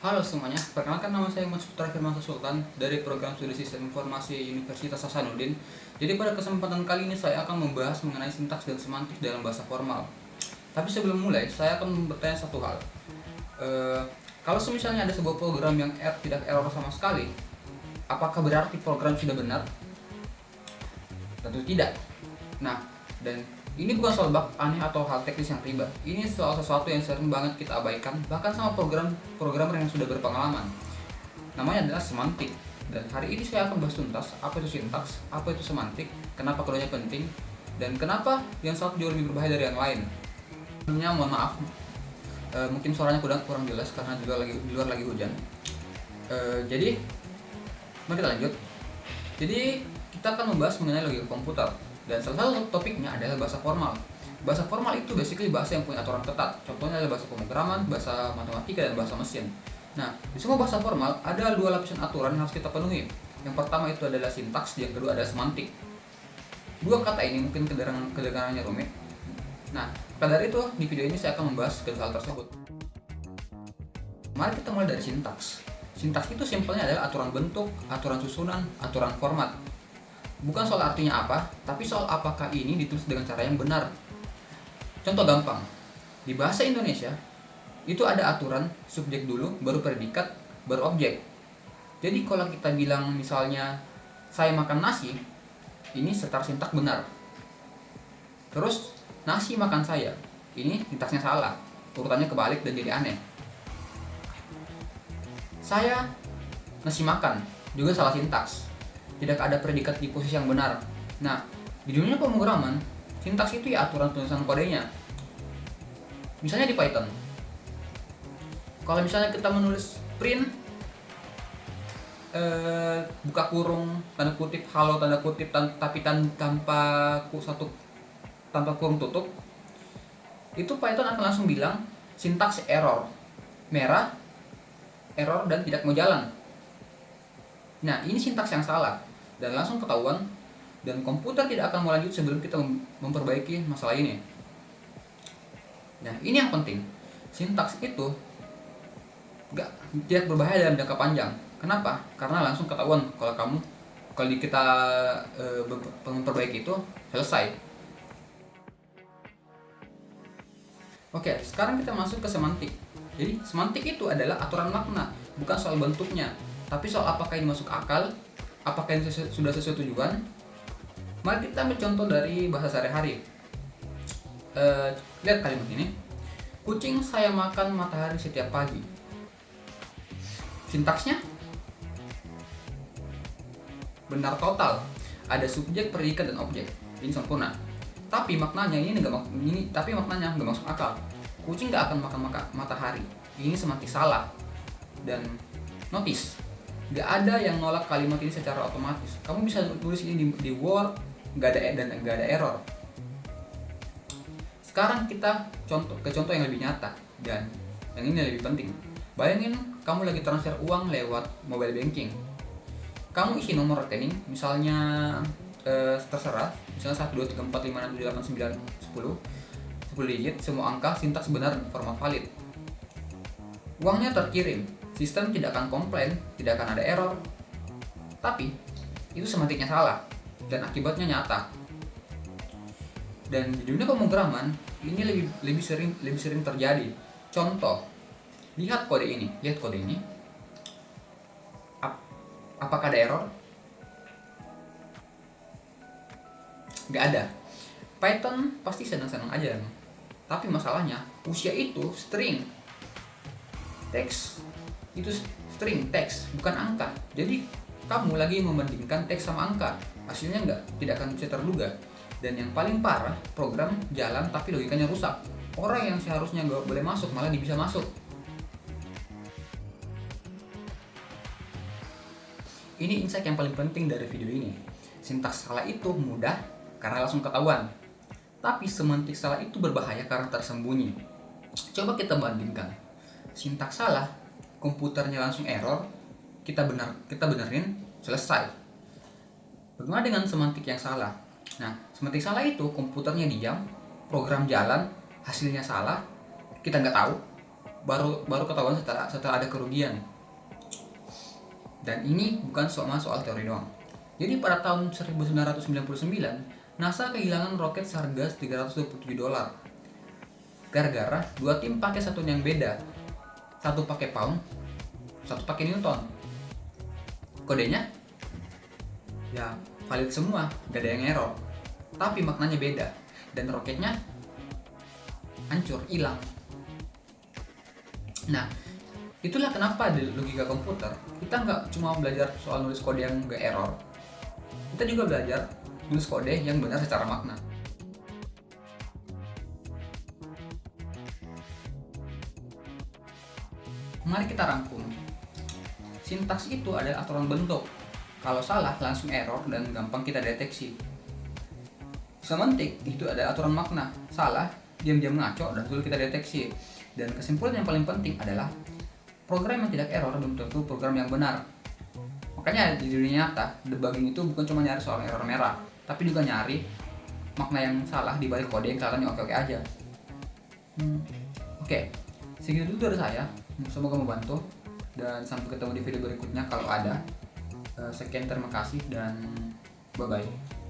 Halo semuanya, perkenalkan nama saya Mas Putra Firman Sultan dari program Studi Sistem Informasi Universitas Hasanuddin. Jadi pada kesempatan kali ini saya akan membahas mengenai sintaks dan semantik dalam bahasa formal. Tapi sebelum mulai, saya akan bertanya satu hal. Kalau misalnya ada sebuah program yang tidak error sama sekali, apakah berarti program sudah benar? Tentu tidak. Nah, dan ini bukan soal bug aneh atau hal teknis yang ribet. Ini soal sesuatu yang sering banget kita abaikan, bahkan sama programmer yang sudah berpengalaman. Namanya adalah semantik. Dan hari ini saya akan bahas tuntas apa itu sintaks, apa itu semantik, kenapa keduanya penting, dan kenapa yang satu jauh lebih berbahaya dari yang lain. Sebelumnya mohon maaf, mungkin suaranya kurang jelas karena juga di luar lagi hujan. Jadi mari kita lanjut. Jadi kita akan membahas mengenai logika komputer. Dan salah satu topiknya adalah bahasa formal. Bahasa formal itu basically bahasa yang punya aturan ketat. Contohnya adalah bahasa pemrograman, bahasa matematika, dan bahasa mesin. Nah, di semua bahasa formal ada dua lapisan aturan yang harus kita penuhi. Yang pertama itu adalah sintaks, yang kedua adalah semantik. Dua kata ini mungkin kedengarannya rumit. Nah, pada dari itu di video ini saya akan membahas kedua hal tersebut. Mari kita mulai dari sintaks. Sintaks itu simpelnya adalah aturan bentuk, aturan susunan, aturan format. Bukan soal artinya apa, tapi soal apakah ini ditulis dengan cara yang benar. Contoh gampang, di bahasa Indonesia, itu ada aturan subjek dulu, baru predikat, baru objek. Jadi kalau kita bilang misalnya, saya makan nasi, ini secara sintak benar. Terus, nasi makan saya, ini sintaksnya salah, urutannya kebalik dan jadi aneh. Saya nasi makan, juga salah sintaks. Tidak ada predikat di posisi yang benar. Nah, di dunia pemrograman, sintaks itu ya aturan penulisan kodenya. Misalnya di Python, kalau misalnya kita menulis print buka kurung tanda kutip halo tanda kutip tapi tanpa kurung tutup, itu Python akan langsung bilang sintaks error, merah, error dan tidak mau jalan. Nah, ini sintaks yang salah dan langsung ketahuan, dan komputer tidak akan mau lanjut sebelum kita memperbaiki masalah ini. Nah, ini yang penting. Sintaks itu tidak berbahaya dalam jangka panjang. Kenapa? Karena langsung ketahuan kalau kita memperbaiki itu selesai. Oke, sekarang kita masuk ke semantik. Jadi, semantik itu adalah aturan makna, bukan soal bentuknya, tapi soal apakah ini masuk akal, apakah ini sudah sesuai tujuan. Mari kita ambil contoh dari bahasa sehari-hari. Lihat kalimat ini. Kucing saya makan matahari setiap pagi. Sintaksnya benar total. Ada subjek, predikat, dan objek. Ini sempurna. Tapi maknanya nggak masuk akal. Kucing nggak akan makan matahari. Ini semantik salah. Dan notice, nggak ada yang nolak kalimat ini secara otomatis. Kamu bisa tulis ini di Word, nggak ada error. Sekarang kita ke contoh yang lebih nyata, dan yang ini lebih penting. Bayangin kamu lagi transfer uang lewat mobile banking. Kamu isi nomor rekening, misalnya terserah, misalnya 12345678910, 10 digit, semua angka, sintaks benar, format valid. Uangnya terkirim. Sistem tidak akan komplain, tidak akan ada error. Tapi itu semantiknya salah dan akibatnya nyata. Dan di dunia pemrograman ini lebih sering terjadi. Contoh, lihat kode ini. Apakah ada error? Nggak ada. Python pasti senang-senang aja. Tapi masalahnya, usia itu string. Teks itu string teks, bukan angka. Jadi kamu lagi membandingkan teks sama angka, hasilnya tidak akan bisa terduga. Dan yang paling parah, program jalan tapi logikanya rusak. Orang yang seharusnya nggak boleh masuk malah bisa masuk. Ini insight yang paling penting dari video ini. Sintaks salah itu mudah karena langsung ketahuan, tapi semantik salah itu berbahaya karena tersembunyi. Coba kita bandingkan. Sintaks salah, komputernya langsung error, kita benerin, selesai. Bagaimana dengan semantik yang salah? Nah, semantik salah itu komputernya diam, program jalan, hasilnya salah, kita nggak tahu. baru ketahuan setelah ada kerugian. Dan ini bukan soal teori doang. Jadi pada tahun 1999, NASA kehilangan roket seharga $327 gara-gara dua tim pakai satuan yang beda. Satu pakai pound, satu pakai newton. Kodenya ya valid semua, gak ada yang error. Tapi maknanya beda dan roketnya hancur, hilang. Nah, itulah kenapa di logika komputer kita nggak cuma belajar soal nulis kode yang nggak error, kita juga belajar nulis kode yang benar secara makna. Mari kita rangkum. Sintaks itu adalah aturan bentuk. Kalau salah langsung error dan gampang kita deteksi. Semantik itu ada aturan makna. Salah diam-diam ngaco dan sulit kita deteksi. Dan kesimpulan yang paling penting adalah program yang tidak error belum tentu program yang benar. Makanya di dunia nyata, debugging itu bukan cuma nyari soal error merah, tapi juga nyari makna yang salah di balik kode yang kelihatannya oke-oke aja. Oke, segitu dulu dari saya. Semoga membantu dan sampai ketemu di video berikutnya kalau ada. Sekian, terima kasih dan bye-bye.